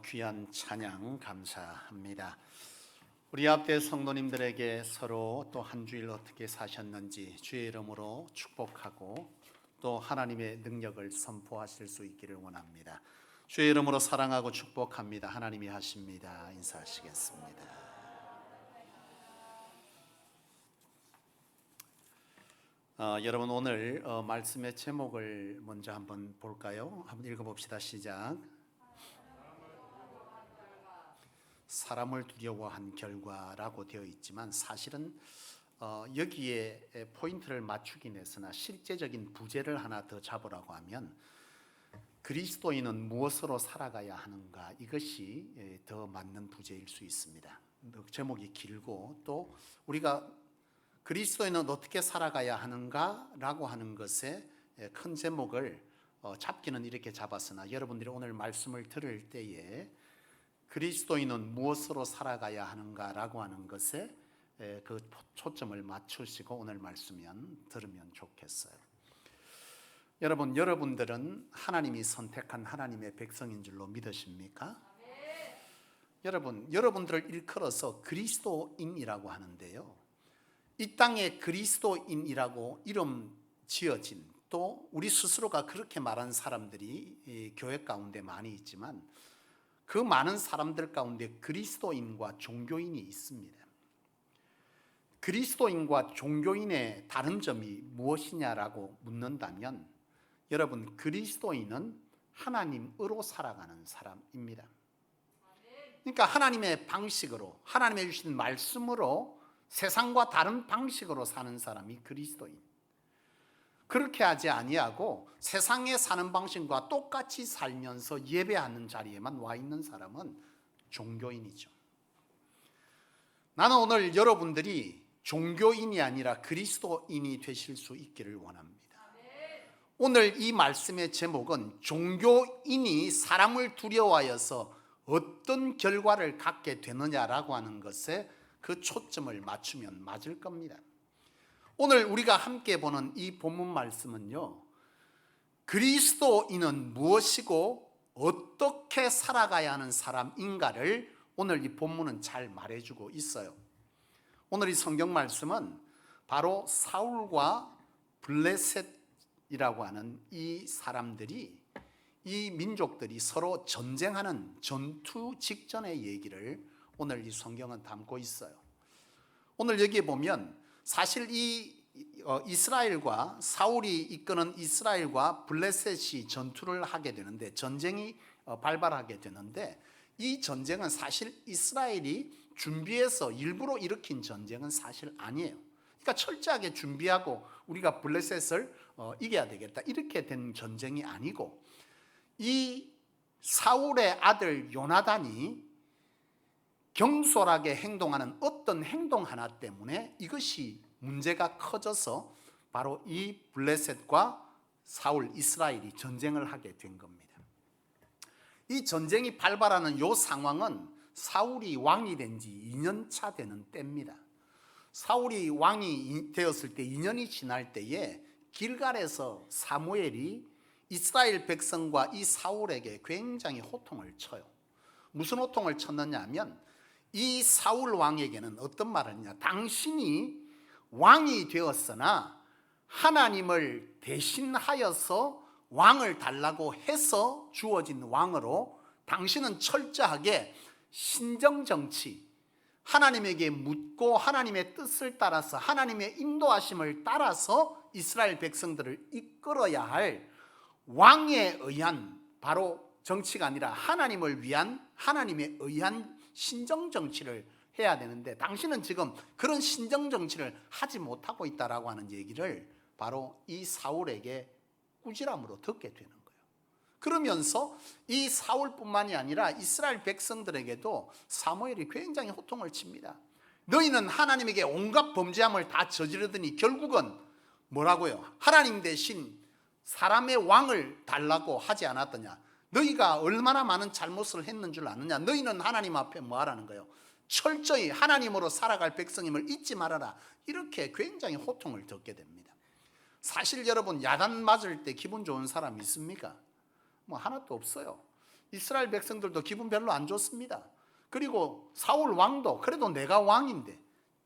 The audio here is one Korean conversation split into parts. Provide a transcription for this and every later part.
귀한 찬양 감사합니다. 우리 앞에 성도님들에게 서로 또 한 주일 어떻게 사셨는지 주의 이름으로 축복하고 또 하나님의 능력을 선포하실 수 있기를 원합니다. 주의 이름으로 사랑하고 축복합니다. 하나님이 하십니다. 인사하시겠습니다. 여러분 오늘 말씀의 제목을 먼저 한번 볼까요? 한번 읽어봅시다. 시작. 사람을 두려워한 결과라고 되어 있지만 사실은 여기에 포인트를 맞추긴 했으나 실제적인 부제를 하나 더 잡으라고 하면 그리스도인은 무엇으로 살아가야 하는가, 이것이 더 맞는 부제일 수 있습니다. 제목이 길고 또 우리가 그리스도인은 어떻게 살아가야 하는가라고 하는 것에 큰 제목을 잡기는 이렇게 잡았으나 여러분들이 오늘 말씀을 들을 때에 그리스도인은 무엇으로 살아가야 하는가라고 하는 것에 그 초점을 맞추시고 오늘 말씀을 들으면 좋겠어요. 여러분들은 하나님이 선택한 하나님의 백성인 줄로 믿으십니까? 여러분들을 일컬어서 그리스도인이라고 하는데요, 이 땅에 그리스도인이라고 이름 지어진, 또 우리 스스로가 그렇게 말한 사람들이 교회 가운데 많이 있지만 그 많은 사람들 가운데 그리스도인과 종교인이 있습니다. 그리스도인과 종교인의 다른 점이 무엇이냐라고 묻는다면 여러분, 그리스도인은 하나님으로 살아가는 사람입니다. 그러니까 하나님의 방식으로, 하나님의 주신 말씀으로 세상과 다른 방식으로 사는 사람이 그리스도인. 그렇게 하지 아니하고 세상에 사는 방식과 똑같이 살면서 예배하는 자리에만 와 있는 사람은 종교인이죠. 나는 오늘 여러분들이 종교인이 아니라 그리스도인이 되실 수 있기를 원합니다. 오늘 이 말씀의 제목은 종교인이 사람을 두려워하여서 어떤 결과를 갖게 되느냐라고 하는 것에 그 초점을 맞추면 맞을 겁니다. 오늘 우리가 함께 보는 이 본문 말씀은요, 그리스도인은 무엇이고 어떻게 살아가야 하는 사람인가를 오늘 이 본문은 잘 말해주고 있어요. 오늘 이 성경 말씀은 바로 사울과 블레셋이라고 하는 이 사람들이, 이 민족들이 서로 전쟁하는 전투 직전의 얘기를 오늘 이 성경은 담고 있어요. 오늘 여기에 보면 사실 이 이스라엘과 사울이 이끄는 이스라엘과 블레셋이 전투를 하게 되는데, 전쟁이 발발하게 되는데, 이 전쟁은 사실 이스라엘이 준비해서 일부러 일으킨 전쟁은 사실 아니에요. 그러니까 철저하게 준비하고 우리가 블레셋을 이겨야 되겠다 이렇게 된 전쟁이 아니고, 이 사울의 아들 요나단이 경솔하게 행동하는 어떤 행동 하나 때문에 이것이 문제가 커져서 바로 이 블레셋과 사울, 이스라엘이 전쟁을 하게 된 겁니다. 이 전쟁이 발발하는 이 상황은 사울이 왕이 된 지 2년 차 되는 때입니다. 사울이 왕이 되었을 때 2년이 지날 때에 길갈에서 사무엘이 이스라엘 백성과 이 사울에게 굉장히 호통을 쳐요. 무슨 호통을 쳤느냐 하면 이 사울 왕에게는 어떤 말을 했냐, 당신이 왕이 되었으나 하나님을 대신하여서 왕을 달라고 해서 주어진 왕으로 당신은 철저하게 신정정치, 하나님에게 묻고 하나님의 뜻을 따라서 하나님의 인도하심을 따라서 이스라엘 백성들을 이끌어야 할 왕에 의한, 바로 정치가 아니라 하나님을 위한, 하나님에 의한 신정정치를 해야 되는데 당신은 지금 그런 신정정치를 하지 못하고 있다라고 하는 얘기를 바로 이 사울에게 꾸지람으로 듣게 되는 거예요. 그러면서 이 사울뿐만이 아니라 이스라엘 백성들에게도 사무엘이 굉장히 호통을 칩니다. 너희는 하나님에게 온갖 범죄함을 다 저지르더니 결국은 뭐라고요? 하나님 대신 사람의 왕을 달라고 하지 않았더냐? 너희가 얼마나 많은 잘못을 했는 줄 아느냐? 너희는 하나님 앞에 뭐 하라는 거예요? 철저히 하나님으로 살아갈 백성임을 잊지 말아라. 이렇게 굉장히 호통을 듣게 됩니다. 사실 여러분, 야단 맞을 때 기분 좋은 사람 있습니까? 뭐 하나도 없어요. 이스라엘 백성들도 기분 별로 안 좋습니다. 그리고 사울 왕도 그래도 내가 왕인데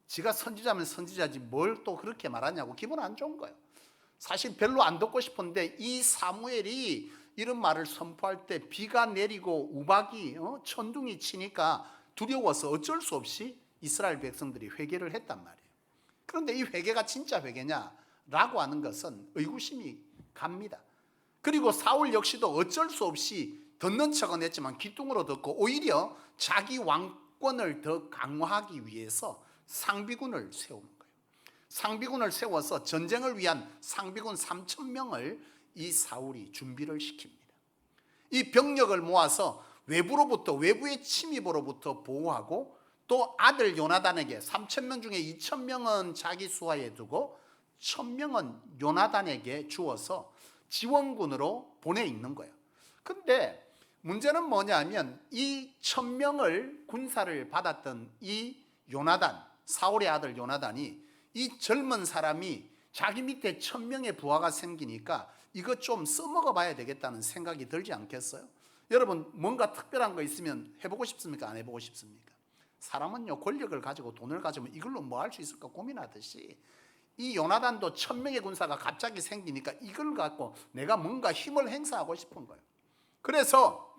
지가 선지자면 선지자지 뭘 또 그렇게 말하냐고 기분 안 좋은 거예요. 사실 별로 안 듣고 싶은데 이 사무엘이 이런 말을 선포할 때 비가 내리고 우박이 천둥이 치니까 두려워서 어쩔 수 없이 이스라엘 백성들이 회개를 했단 말이에요. 그런데 이 회개가 진짜 회개냐라고 하는 것은 의구심이 갑니다. 그리고 사울 역시도 어쩔 수 없이 듣는 척은 했지만 귀뚱으로 듣고 오히려 자기 왕권을 더 강화하기 위해서 상비군을 세우는 거예요. 상비군을 세워서 전쟁을 위한 상비군 3,000명을 이 사울이 준비를 시킵니다. 이 병력을 모아서 외부의 침입으로부터 보호하고 또 아들 요나단에게 3,000명 중에 2,000명은 자기 수하에 두고 1,000명은 요나단에게 주어서 지원군으로 보내 있는 거예요. 근데 문제는 뭐냐면 이 1,000명을 군사를 받았던 이 요나단, 사울의 아들 요나단이 이 젊은 사람이 자기 밑에 1,000명의 부하가 생기니까 이거 좀 써먹어 봐야 되겠다는 생각이 들지 않겠어요? 여러분 뭔가 특별한 거 있으면 해보고 싶습니까? 안 해보고 싶습니까? 사람은요 권력을 가지고 돈을 가지면 이걸로 뭐 할 수 있을까 고민하듯이 이 요나단도 1,000명의 군사가 갑자기 생기니까 이걸 갖고 내가 뭔가 힘을 행사하고 싶은 거예요. 그래서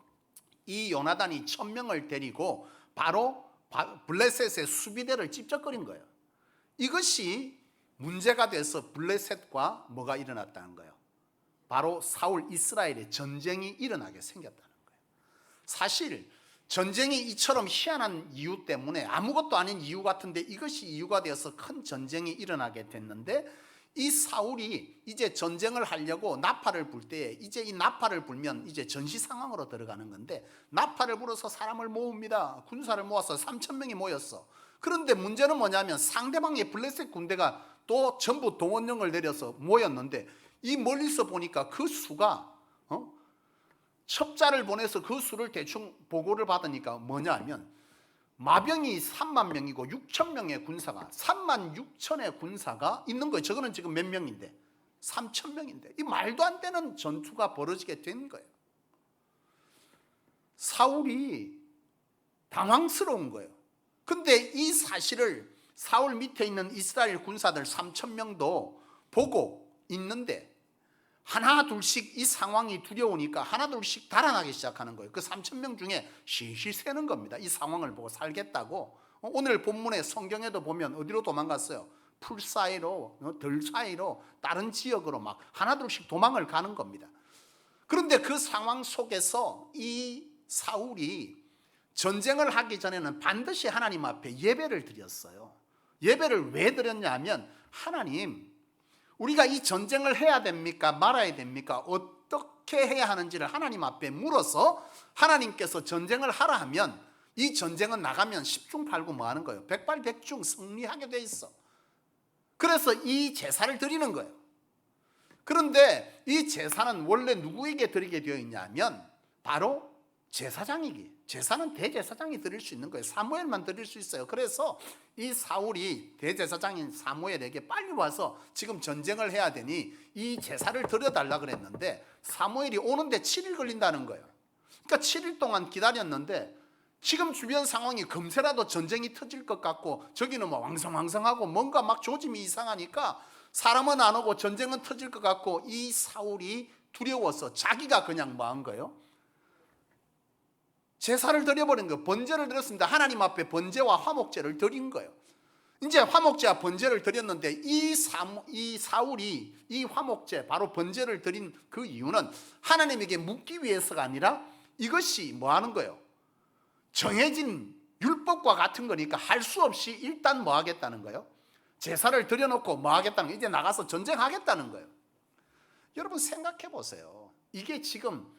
이 요나단이 1,000명을 데리고 바로 블레셋의 수비대를 찝쩍거린 거예요. 이것이 문제가 돼서 블레셋과 뭐가 일어났다는 거예요. 바로 사울 이스라엘의 전쟁이 일어나게 생겼다는 거예요. 사실 전쟁이 이처럼 희한한 이유 때문에 아무것도 아닌 이유 같은데 이것이 이유가 되어서 큰 전쟁이 일어나게 됐는데 이 사울이 이제 전쟁을 하려고 나팔을 불 때에 이제 이 나팔을 불면 이제 전시 상황으로 들어가는 건데 나팔을 불어서 사람을 모읍니다. 군사를 모아서 3,000명이 모였어. 그런데 문제는 뭐냐면 상대방의 블레셋 군대가 또 전부 동원령을 내려서 모였는데 이 멀리서 보니까 그 수가 첩자를 보내서 그 수를 대충 보고를 받으니까 뭐냐면 마병이 3만 명이고 6천 명의 군사가 3만 6천의 군사가 있는 거예요. 저거는 지금 몇 명인데 3천 명인데 이 말도 안 되는 전투가 벌어지게 된 거예요. 사울이 당황스러운 거예요. 근데 이 사실을 사울 밑에 있는 이스라엘 군사들 3천 명도 보고 있는데 하나 둘씩 이 상황이 두려우니까 하나 둘씩 달아나기 시작하는 거예요. 그 3천 명 중에 실실 새는 겁니다. 이 상황을 보고 살겠다고. 오늘 본문에 성경에도 보면 어디로 도망갔어요? 풀 사이로, 들 사이로, 다른 지역으로 막 하나 둘씩 도망을 가는 겁니다. 그런데 그 상황 속에서 이 사울이 전쟁을 하기 전에는 반드시 하나님 앞에 예배를 드렸어요. 예배를 왜 드렸냐면 하나님, 우리가 이 전쟁을 해야 됩니까? 말아야 됩니까? 어떻게 해야 하는지를 하나님 앞에 물어서 하나님께서 전쟁을 하라 하면 이 전쟁은 나가면 10중 8구 뭐 하는 거예요? 백발백중 승리하게 돼 있어. 그래서 이 제사를 드리는 거예요. 그런데 이 제사는 원래 누구에게 드리게 되어 있냐면 바로 제사장이기. 제사는 대제사장이 드릴 수 있는 거예요. 사무엘만 드릴 수 있어요. 그래서 이 사울이 대제사장인 사무엘에게 빨리 와서 지금 전쟁을 해야 되니 이 제사를 드려달라 그랬는데 사무엘이 오는데 7일 걸린다는 거예요. 그러니까 7일 동안 기다렸는데 지금 주변 상황이 금세라도 전쟁이 터질 것 같고 저기는 뭐 왕성왕성하고 뭔가 막 조짐이 이상하니까 사람은 안 오고 전쟁은 터질 것 같고 이 사울이 두려워서 자기가 그냥 뭐 한 거예요? 제사를 드려버린 거예요. 번제를 드렸습니다. 하나님 앞에 번제와 화목제를 드린 거예요. 이제 화목제와 번제를 드렸는데 이 사울이 이 화목제 바로 번제를 드린 그 이유는 하나님에게 묻기 위해서가 아니라 이것이 뭐 하는 거예요? 정해진 율법과 같은 거니까 할 수 없이 일단 뭐 하겠다는 거예요? 제사를 드려놓고 뭐 하겠다는 거예요? 이제 나가서 전쟁하겠다는 거예요. 여러분 생각해 보세요. 이게 지금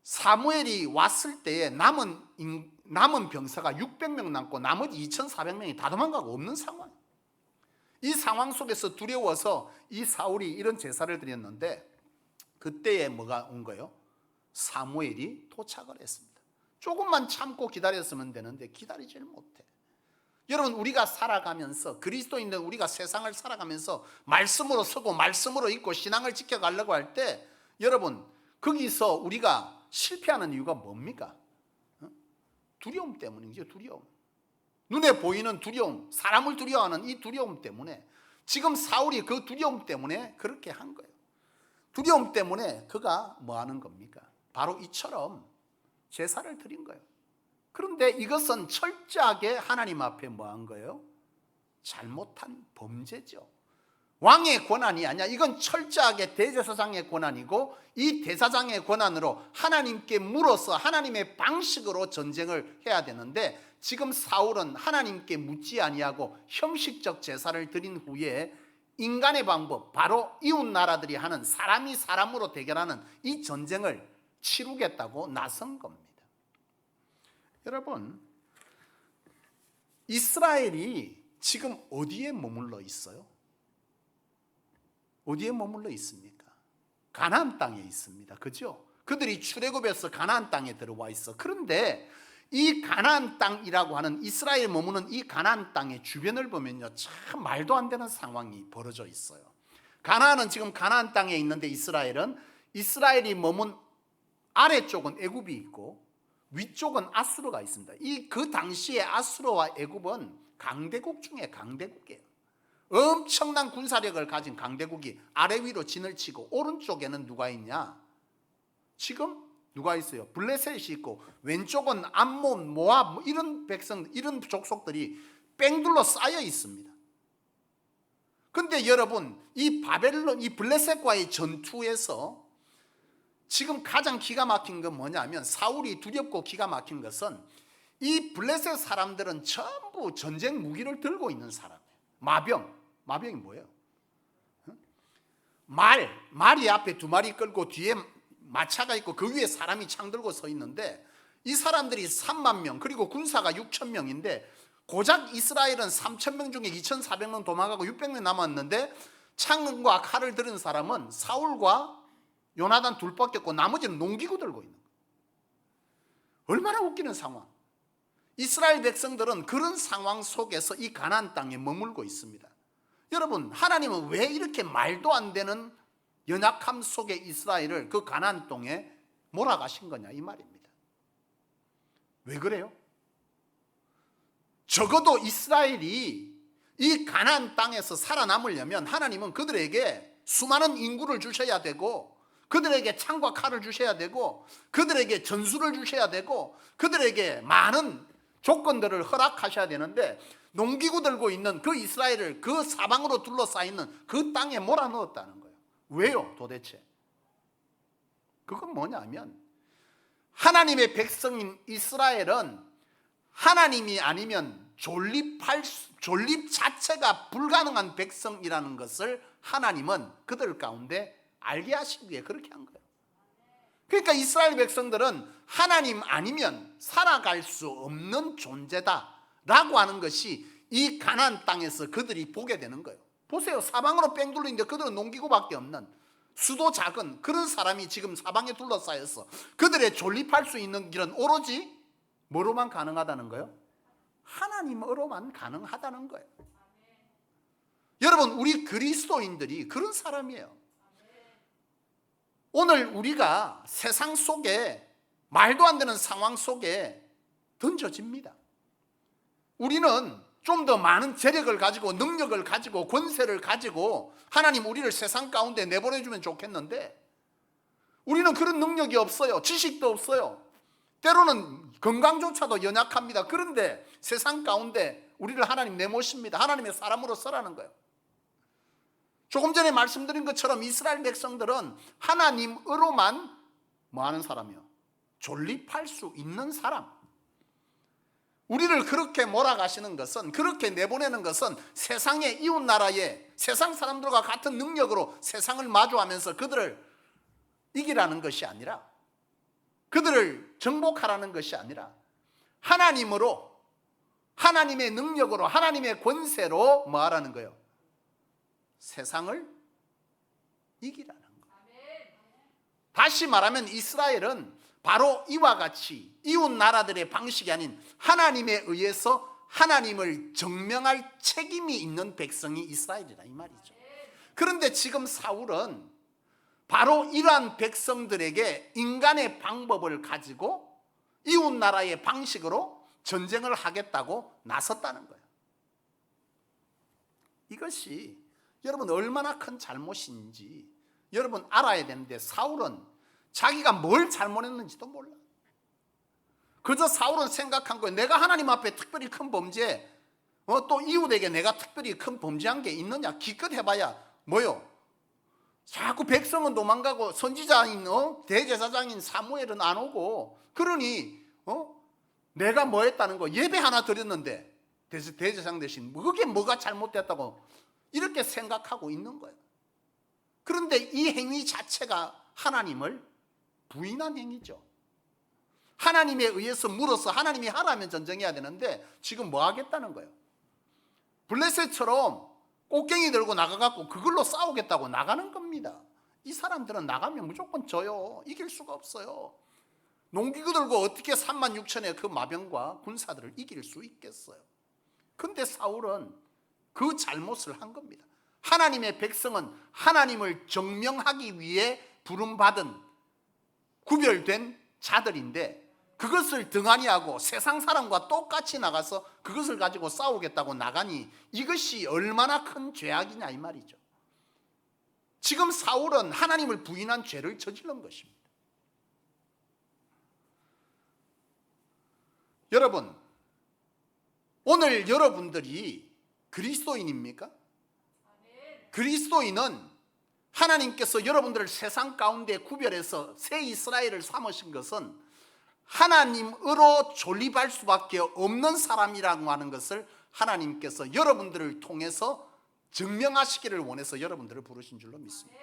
사무엘이 왔을 때에 남은 병사가 600명 남고 나머지 2,400명이 다 도망가고 없는 상황. 이 상황 속에서 두려워서 이 사울이 이런 제사를 드렸는데 그때에 뭐가 온 거예요? 사무엘이 도착을 했습니다. 조금만 참고 기다렸으면 되는데 기다리질 못해. 여러분 우리가 살아가면서 그리스도인들 우리가 세상을 살아가면서 말씀으로 서고 말씀으로 있고 신앙을 지켜가려고 할 때 여러분 거기서 우리가 실패하는 이유가 뭡니까? 두려움 때문이죠. 두려움. 눈에 보이는 두려움, 사람을 두려워하는 이 두려움 때문에 지금 사울이 그 두려움 때문에 그렇게 한 거예요. 두려움 때문에 그가 뭐 하는 겁니까? 바로 이처럼 제사를 드린 거예요. 그런데 이것은 철저하게 하나님 앞에 뭐 한 거예요? 잘못한 범죄죠. 왕의 권한이 아니야. 이건 철저하게 대제사장의 권한이고, 이 대사장의 권한으로 하나님께 물어서 하나님의 방식으로 전쟁을 해야 되는데, 지금 사울은 하나님께 묻지 아니하고 형식적 제사를 드린 후에 인간의 방법, 바로 이웃 나라들이 하는 사람이 사람으로 대결하는 이 전쟁을 치르겠다고 나선 겁니다. 여러분, 이스라엘이 지금 어디에 머물러 있어요? 어디에 머물러 있습니까? 가나안 땅에 있습니다. 그죠? 그들이 출애굽에서 가나안 땅에 들어와 있어. 그런데 이 가나안 땅이라고 하는, 이스라엘 머무는 이 가나안 땅의 주변을 보면요, 참 말도 안 되는 상황이 벌어져 있어요. 가나안은 지금 가나안 땅에 있는데, 이스라엘이 머문 아래쪽은 애굽이 있고 위쪽은 아수르가 있습니다. 그 당시에 아수르와 애굽은 강대국 중에 강대국이에요. 엄청난 군사력을 가진 강대국이 아래 위로 진을 치고, 오른쪽에는 누가 있냐? 지금 누가 있어요? 블레셋이 있고, 왼쪽은 암몬, 모압, 이런 백성, 이런 족속들이 뺑둘러 쌓여 있습니다. 근데 여러분, 이 바벨론, 이 블레셋과의 전투에서 지금 가장 기가 막힌 건 뭐냐면, 사울이 두렵고 기가 막힌 것은 이 블레셋 사람들은 전부 전쟁 무기를 들고 있는 사람이에요. 마병이 뭐예요? 말이 앞에 두 마리 끌고 뒤에 마차가 있고 그 위에 사람이 창 들고 서 있는데, 이 사람들이 3만 명, 그리고 군사가 6천 명인데 고작 이스라엘은 3천 명 중에 2,400명 도망가고 600명 남았는데, 창과 칼을 들은 사람은 사울과 요나단 둘밖에 없고 나머지는 농기구 들고 있는 거예요. 얼마나 웃기는 상황. 이스라엘 백성들은 그런 상황 속에서 이 가나안 땅에 머물고 있습니다. 여러분, 하나님은 왜 이렇게 말도 안 되는 연약함 속에 이스라엘을 그 가나안 땅에 몰아가신 거냐, 이 말입니다. 왜 그래요? 적어도 이스라엘이 이 가나안 땅에서 살아남으려면 하나님은 그들에게 수많은 인구를 주셔야 되고, 그들에게 창과 칼을 주셔야 되고, 그들에게 전술을 주셔야 되고, 그들에게 많은 조건들을 허락하셔야 되는데, 농기구 들고 있는 그 이스라엘을 그 사방으로 둘러싸이는 그 땅에 몰아넣었다는 거예요. 왜요 도대체? 그건 뭐냐면, 하나님의 백성인 이스라엘은 하나님이 아니면 존립 자체가 불가능한 백성이라는 것을 하나님은 그들 가운데 알게 하시기 위해 그렇게 한 거예요. 그러니까 이스라엘 백성들은 하나님 아니면 살아갈 수 없는 존재다라고 하는 것이 이 가나안 땅에서 그들이 보게 되는 거예요. 보세요, 사방으로 뺑 둘러있는데 그들은 농기구밖에 없는, 수도 작은 그런 사람이 지금 사방에 둘러싸여서 그들의 존립할 수 있는 길은 오로지 뭐로만 가능하다는 거예요? 하나님으로만 가능하다는 거예요. 여러분, 우리 그리스도인들이 그런 사람이에요. 오늘 우리가 세상 속에, 말도 안 되는 상황 속에 던져집니다. 우리는 좀 더 많은 재력을 가지고, 능력을 가지고, 권세를 가지고 하나님 우리를 세상 가운데 내보내주면 좋겠는데, 우리는 그런 능력이 없어요. 지식도 없어요. 때로는 건강조차도 연약합니다. 그런데 세상 가운데 우리를 하나님 내모십니다. 하나님의 사람으로 서라는 거예요. 조금 전에 말씀드린 것처럼 이스라엘 백성들은 하나님으로만 뭐 하는 사람이요? 존립할 수 있는 사람. 우리를 그렇게 몰아가시는 것은, 그렇게 내보내는 것은 세상의 이웃 나라의 세상 사람들과 같은 능력으로 세상을 마주하면서 그들을 이기라는 것이 아니라, 그들을 정복하라는 것이 아니라, 하나님으로, 하나님의 능력으로, 하나님의 권세로 뭐 하라는 거예요? 세상을 이기라는 거예요. 다시 말하면 이스라엘은 바로 이와 같이 이웃 나라들의 방식이 아닌 하나님에 의해서 하나님을 증명할 책임이 있는 백성이 이스라엘이라 이 말이죠. 그런데 지금 사울은 바로 이러한 백성들에게 인간의 방법을 가지고 이웃 나라의 방식으로 전쟁을 하겠다고 나섰다는 거예요. 이것이 여러분 얼마나 큰 잘못인지 여러분 알아야 되는데, 사울은 자기가 뭘 잘못했는지도 몰라. 그저 사울은 생각한 거예요. 내가 하나님 앞에 특별히 큰 범죄, 또 이웃에게 내가 특별히 큰 범죄한 게 있느냐? 기껏 해봐야 뭐요? 자꾸 백성은 도망가고 선지자인 대제사장인 사무엘은 안 오고, 그러니 내가 뭐 했다는 거, 예배 하나 드렸는데 대제사장 대신 그게 뭐가 잘못됐다고 이렇게 생각하고 있는 거예요. 그런데 이 행위 자체가 하나님을 부인한 행위죠. 하나님에 의해서 물어서 하나님이 하라면 전쟁해야 되는데 지금 뭐 하겠다는 거예요? 블레셋처럼 꽃갱이 들고 나가갖고 그걸로 싸우겠다고 나가는 겁니다. 이 사람들은 나가면 무조건 져요. 이길 수가 없어요. 농기구 들고 어떻게 36,000의 그 마병과 군사들을 이길 수 있겠어요? 근데 사울은 그 잘못을 한 겁니다. 하나님의 백성은 하나님을 정명하기 위해 부름받은 구별된 자들인데, 그것을 등한히 하고 세상 사람과 똑같이 나가서 그것을 가지고 싸우겠다고 나가니 이것이 얼마나 큰 죄악이냐 이 말이죠. 지금 사울은 하나님을 부인한 죄를 저지른 것입니다. 여러분, 오늘 여러분들이 그리스도인입니까? 그리스도인은 하나님께서 여러분들을 세상 가운데 구별해서 새 이스라엘을 삼으신 것은 하나님으로 존립할 수밖에 없는 사람이라고 하는 것을 하나님께서 여러분들을 통해서 증명하시기를 원해서 여러분들을 부르신 줄로 믿습니다.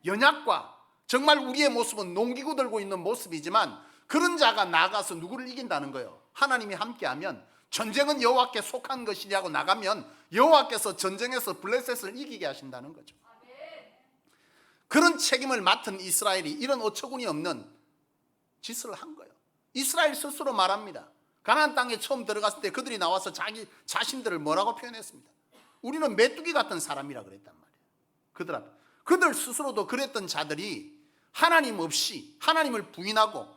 연약과 정말 우리의 모습은 농기구 들고 있는 모습이지만 그런 자가 나가서 누구를 이긴다는 거예요. 하나님이 함께하면 전쟁은 여호와께 속한 것이라고 나가면 여호와께서 전쟁에서 블레셋을 이기게 하신다는 거죠. 그런 책임을 맡은 이스라엘이 이런 어처구니 없는 짓을 한 거예요. 이스라엘 스스로 말합니다. 가나안 땅에 처음 들어갔을 때 그들이 나와서 자기 자신들을 뭐라고 표현했습니다. 우리는 메뚜기 같은 사람이라 그랬단 말이에요. 그들 스스로도 그랬던 자들이 하나님 없이 하나님을 부인하고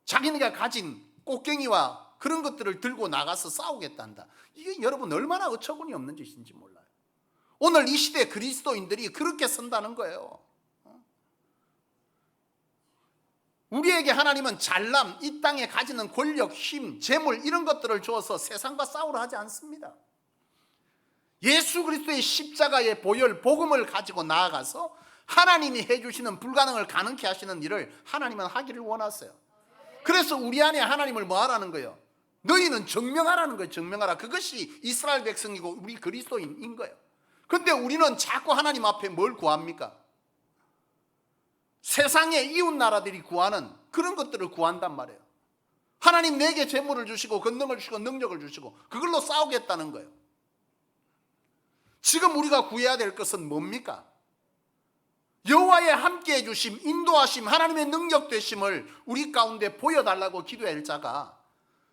자기네가 가진 꽃갱이와 그런 것들을 들고 나가서 싸우겠단다. 이게 여러분 얼마나 어처구니 없는 짓인지 몰라요. 오늘 이 시대 그리스도인들이 그렇게 선다는 거예요. 우리에게 하나님은 잘남, 이 땅에 가지는 권력, 힘, 재물 이런 것들을 주어서 세상과 싸우려 하지 않습니다. 예수 그리스도의 십자가의 보혈, 복음을 가지고 나아가서 하나님이 해주시는 불가능을 가능케 하시는 일을 하나님은 하기를 원하세요. 그래서 우리 안에 하나님을 뭐 하라는 거예요? 너희는 정명하라는 거예요. 정명하라. 그것이 이스라엘 백성이고 우리 그리스도인인 거예요. 근데 우리는 자꾸 하나님 앞에 뭘 구합니까? 세상의 이웃 나라들이 구하는 그런 것들을 구한단 말이에요. 하나님 내게 재물을 주시고 권능을 주시고 능력을 주시고 그걸로 싸우겠다는 거예요. 지금 우리가 구해야 될 것은 뭡니까? 여호와의 함께해 주심, 인도하심, 하나님의 능력 되심을 우리 가운데 보여달라고 기도할 자가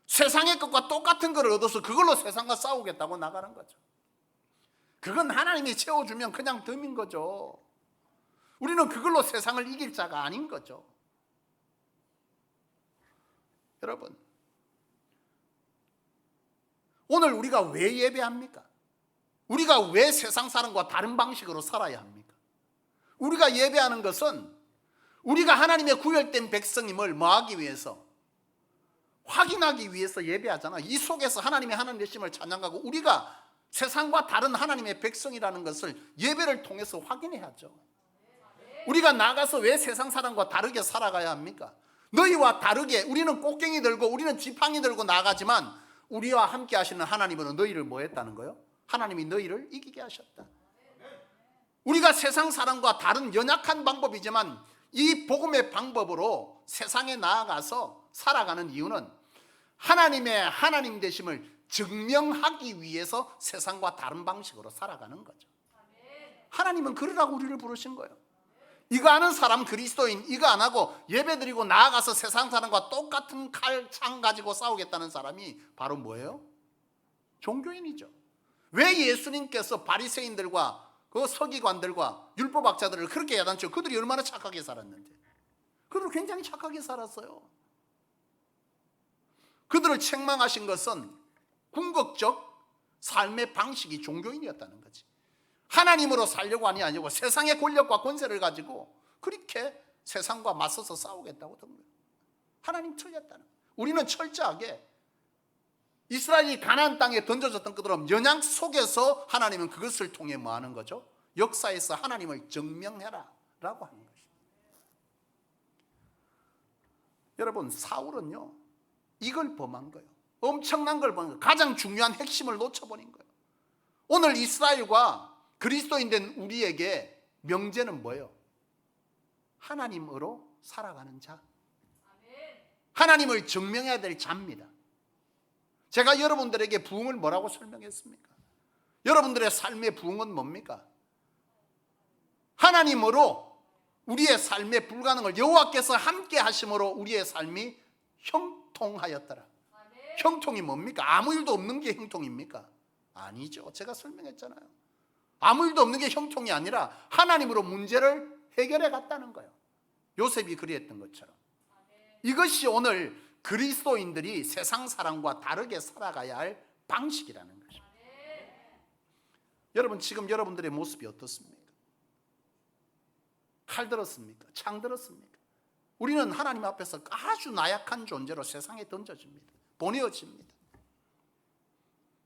세상의 것과 똑같은 것을 얻어서 그걸로 세상과 싸우겠다고 나가는 거죠. 그건 하나님이 채워주면 그냥 덤인 거죠. 우리는 그걸로 세상을 이길 자가 아닌 거죠. 여러분, 오늘 우리가 왜 예배합니까? 우리가 왜 세상 사람과 다른 방식으로 살아야 합니까? 우리가 예배하는 것은 우리가 하나님의 구별된 백성임을 뭐하기 위해서? 확인하기 위해서 예배하잖아. 이 속에서 하나님의 하나님 되심을 찬양하고 우리가 세상과 다른 하나님의 백성이라는 것을 예배를 통해서 확인해야죠. 우리가 나가서 왜 세상 사람과 다르게 살아가야 합니까? 너희와 다르게 우리는 꽃갱이 들고 우리는 지팡이 들고 나가지만 우리와 함께 하시는 하나님은 너희를 뭐 했다는 거예요? 하나님이 너희를 이기게 하셨다. 우리가 세상 사람과 다른 연약한 방법이지만 이 복음의 방법으로 세상에 나아가서 살아가는 이유는 하나님의 하나님 되심을 증명하기 위해서 세상과 다른 방식으로 살아가는 거죠. 하나님은 그러라고 우리를 부르신 거예요. 이거 아는 사람 그리스도인, 이거 안 하고 예배드리고 나아가서 세상 사람과 똑같은 칼, 창 가지고 싸우겠다는 사람이 바로 뭐예요? 종교인이죠. 왜 예수님께서 바리새인들과 그 서기관들과 율법학자들을 그렇게 야단치고 그들이 얼마나 착하게 살았는데, 그들은 굉장히 착하게 살았어요. 그들을 책망하신 것은 궁극적 삶의 방식이 종교인이었다는 거지. 하나님으로 살려고 하니 아니고 세상의 권력과 권세를 가지고 그렇게 세상과 맞서서 싸우겠다고 던 거예요. 하나님 틀렸다는 거예요. 우리는 철저하게 이스라엘이 가나안 땅에 던져졌던 것처럼 연양 속에서 하나님은 그것을 통해 뭐 하는 거죠? 역사에서 하나님을 증명해라 라고 하는 것입니다. 여러분, 사울은요 이걸 범한 거예요. 엄청난 걸 범한 거예요. 가장 중요한 핵심을 놓쳐버린 거예요. 오늘 이스라엘과 그리스도인 된 우리에게 명제는 뭐예요? 하나님으로 살아가는 자, 하나님을 증명해야 될 자입니다. 제가 여러분들에게 부흥을 뭐라고 설명했습니까? 여러분들의 삶의 부흥은 뭡니까? 하나님으로 우리의 삶의 불가능을 여호와께서 함께 하심으로 우리의 삶이 형통하였더라. 형통이 뭡니까? 아무 일도 없는 게 형통입니까? 아니죠. 제가 설명했잖아요. 아무 일도 없는 게 형통이 아니라 하나님으로 문제를 해결해 갔다는 거예요. 요셉이 그리했던 것처럼. 이것이 오늘 그리스도인들이 세상 사람과 다르게 살아가야 할 방식이라는 것입니다. 여러분, 지금 여러분들의 모습이 어떻습니까? 칼 들었습니까? 창 들었습니까? 우리는 하나님 앞에서 아주 나약한 존재로 세상에 던져집니다. 보내어집니다.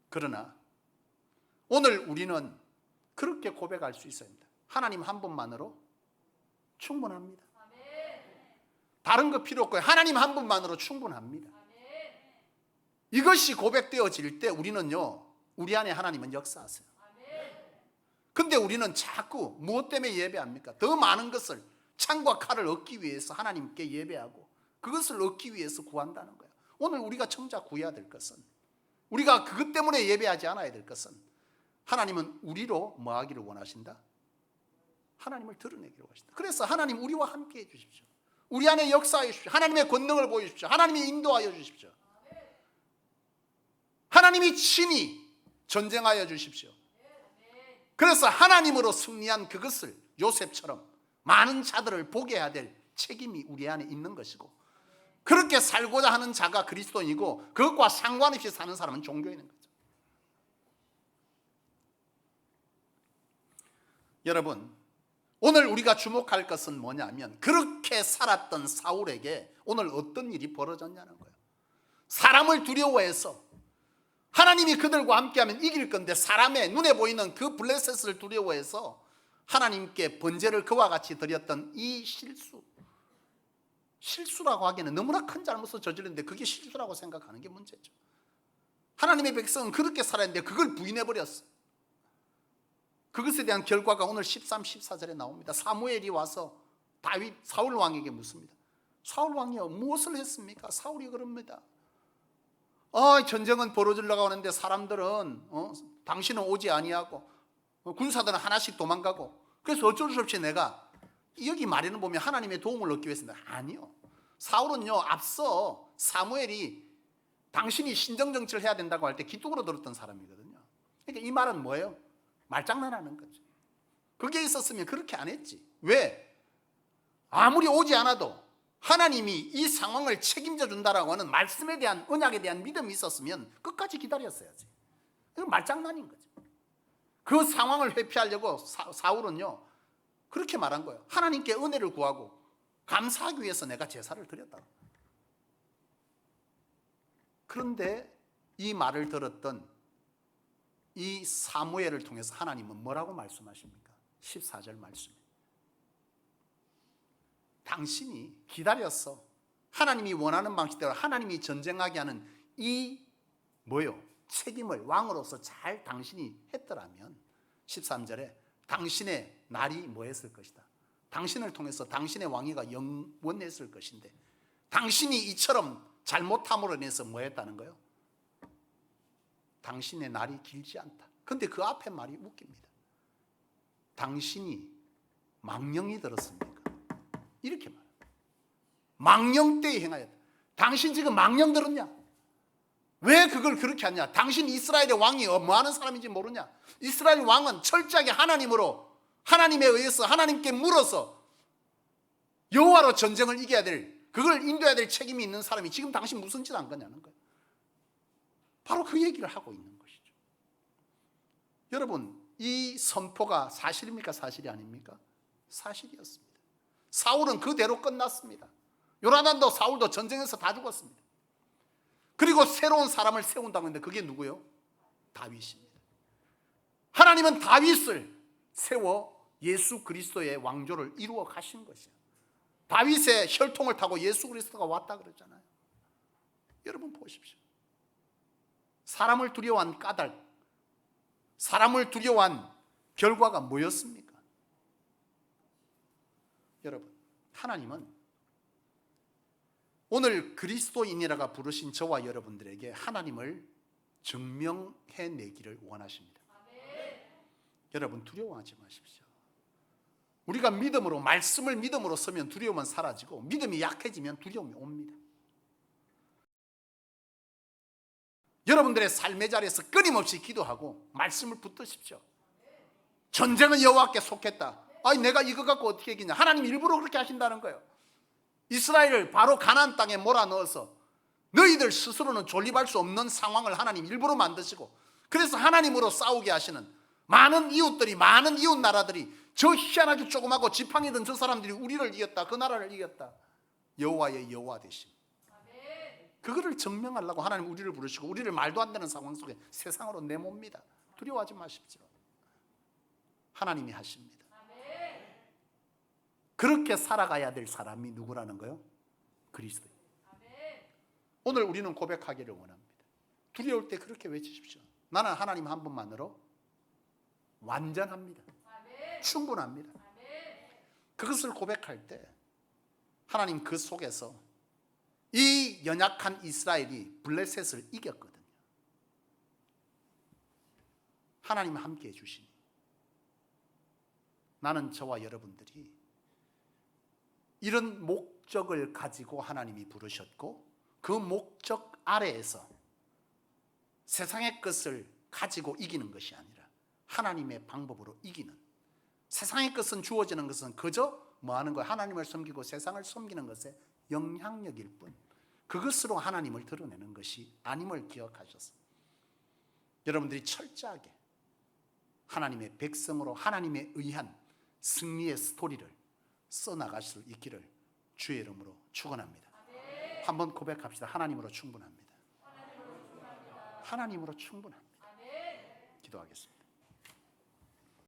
그러나 오늘 우리는 그렇게 고백할 수 있습니다. 하나님 한 분만으로 충분합니다. 다른 거 필요 없고요. 하나님 한 분만으로 충분합니다. 이것이 고백되어질 때 우리는요, 우리 안에 하나님은 역사하세요. 근데 우리는 자꾸 무엇 때문에 예배합니까? 더 많은 것을, 창과 칼을 얻기 위해서 하나님께 예배하고 그것을 얻기 위해서 구한다는 거예요. 오늘 우리가 정작 구해야 될 것은, 우리가 그것 때문에 예배하지 않아야 될 것은, 하나님은 우리로 뭐 하기를 원하신다? 하나님을 드러내기를 원하신다. 그래서 하나님 우리와 함께 해 주십시오. 우리 안에 역사해 주십시오. 하나님의 권능을 보여주십시오. 하나님이 인도하여 주십시오. 하나님이 친히 전쟁하여 주십시오. 그래서 하나님으로 승리한 그것을 요셉처럼 많은 자들을 보게 해야 될 책임이 우리 안에 있는 것이고, 그렇게 살고자 하는 자가 그리스도인이고 그것과 상관없이 사는 사람은 종교인인 거죠. 여러분, 오늘 우리가 주목할 것은 뭐냐면 그렇게 살았던 사울에게 오늘 어떤 일이 벌어졌냐는 거예요. 사람을 두려워해서, 하나님이 그들과 함께하면 이길 건데 사람의 눈에 보이는 그 블레셋을 두려워해서 하나님께 번제를 그와 같이 드렸던 이 실수라고 하기에는 너무나 큰 잘못을 저질렀는데 그게 실수라고 생각하는 게 문제죠. 하나님의 백성은 그렇게 살았는데 그걸 부인해버렸어. 그것에 대한 결과가 오늘 13, 14절에 나옵니다. 사무엘이 와서 사울 왕에게 묻습니다. 사울 왕이요, 무엇을 했습니까? 사울이 그럽니다. 전쟁은 벌어지려고 하는데 사람들은 당신은 오지 아니하고 군사들은 하나씩 도망가고, 그래서 어쩔 수 없이 내가, 여기 말에는 보면 하나님의 도움을 얻기 위해서는 아니요. 사울은요, 앞서 사무엘이 당신이 신정정치를 해야 된다고 할 때 기뚝으로 들었던 사람이거든요. 그러니까 이 말은 뭐예요? 말장난하는 거죠. 그게 있었으면 그렇게 안 했지. 왜? 아무리 오지 않아도 하나님이 이 상황을 책임져 준다라고 하는 말씀에 대한, 언약에 대한 믿음이 있었으면 끝까지 기다렸어야지. 이건 말장난인 거죠. 그 상황을 회피하려고 사울은요 그렇게 말한 거예요. 하나님께 은혜를 구하고 감사하기 위해서 내가 제사를 드렸다. 그런데 이 말을 들었던 이 사무엘을 통해서 하나님은 뭐라고 말씀하십니까? 14절 말씀. 당신이 기다렸어. 하나님이 원하는 방식대로 하나님이 전쟁하게 하는 이 책임을 왕으로서 잘 당신이 했더라면 13절에 당신의 날이 뭐했을 것이다. 당신을 통해서 당신의 왕위가 영원했을 것인데 당신이 이처럼 잘못함으로 인해서 뭐했다는 거예요? 당신의 날이 길지 않다. 그런데 그 앞에 말이 웃깁니다. 당신이 망령이 들었습니까? 이렇게 말합니다. 망령 때에 행하였다. 당신 지금 망령 들었냐? 왜 그걸 그렇게 하냐? 당신 이스라엘의 왕이 뭐 하는 사람인지 모르냐? 이스라엘 왕은 철저하게 하나님에 의해서 하나님께 물어서 여호와로 전쟁을 이겨야 될, 그걸 인도해야 될 책임이 있는 사람이 지금 당신 무슨 짓 한 거냐는 거예요. 바로 그 얘기를 하고 있는 것이죠. 여러분, 이 선포가 사실입니까? 사실이 아닙니까? 사실이었습니다. 사울은 그대로 끝났습니다. 요나단도 사울도 전쟁에서 다 죽었습니다. 그리고 새로운 사람을 세운다고 했는데 그게 누구요? 다윗입니다. 하나님은 다윗을 세워 예수 그리스도의 왕조를 이루어 가신 것이에요. 다윗의 혈통을 타고 예수 그리스도가 왔다 그랬잖아요. 여러분 보십시오. 사람을 두려워한 까닭, 사람을 두려워한 결과가 뭐였습니까? 여러분, 하나님은 오늘 그리스도인이라가 부르신 저와 여러분들에게 하나님을 증명해 내기를 원하십니다. 여러분 두려워하지 마십시오. 우리가 믿음으로, 말씀을 믿음으로 서면 두려움은 사라지고 믿음이 약해지면 두려움이 옵니다. 여러분들의 삶의 자리에서 끊임없이 기도하고 말씀을 붙드십시오. 전쟁은 여호와께 속했다. 아니 내가 이거 갖고 어떻게 이기냐? 하나님 일부러 그렇게 하신다는 거예요. 이스라엘을 바로 가나안 땅에 몰아넣어서 너희들 스스로는 존립할 수 없는 상황을 하나님 일부러 만드시고, 그래서 하나님으로 싸우게 하시는 많은 이웃들이, 많은 이웃 나라들이 저 희한하게 조그마고 지팡이든 저 사람들이 우리를 이겼다, 그 나라를 이겼다. 여호와의 여호와 되심, 그거를 증명하려고 하나님 우리를 부르시고 우리를 말도 안 되는 상황 속에 세상으로 내몹니다. 두려워하지 마십시오. 하나님이 하십니다. 그렇게 살아가야 될 사람이 누구라는 거요? 그리스도. 오늘 우리는 고백하기를 원합니다. 두려울 때 그렇게 외치십시오. 나는 하나님 한 분만으로 완전합니다. 충분합니다. 그것을 고백할 때 하나님 그 속에서 이 연약한 이스라엘이 블레셋을 이겼거든요. 하나님 함께 해주시니 나는 저와 여러분들이 이런 목적을 가지고 하나님이 부르셨고, 그 목적 아래에서 세상의 것을 가지고 이기는 것이 아니라 하나님의 방법으로 이기는, 세상의 것은 주어지는 것은 그저 뭐 하는 거예요? 하나님을 섬기고 세상을 섬기는 것에 영향력일 뿐, 그것으로 하나님을 드러내는 것이 아님을 기억하셔서 여러분들이 철저하게 하나님의 백성으로 하나님에 의한 승리의 스토리를 써나갈 수 있기를 주의 이름으로 축원합니다. 한번 고백합시다. 하나님으로 충분합니다. 하나님으로 충분합니다. 기도하겠습니다.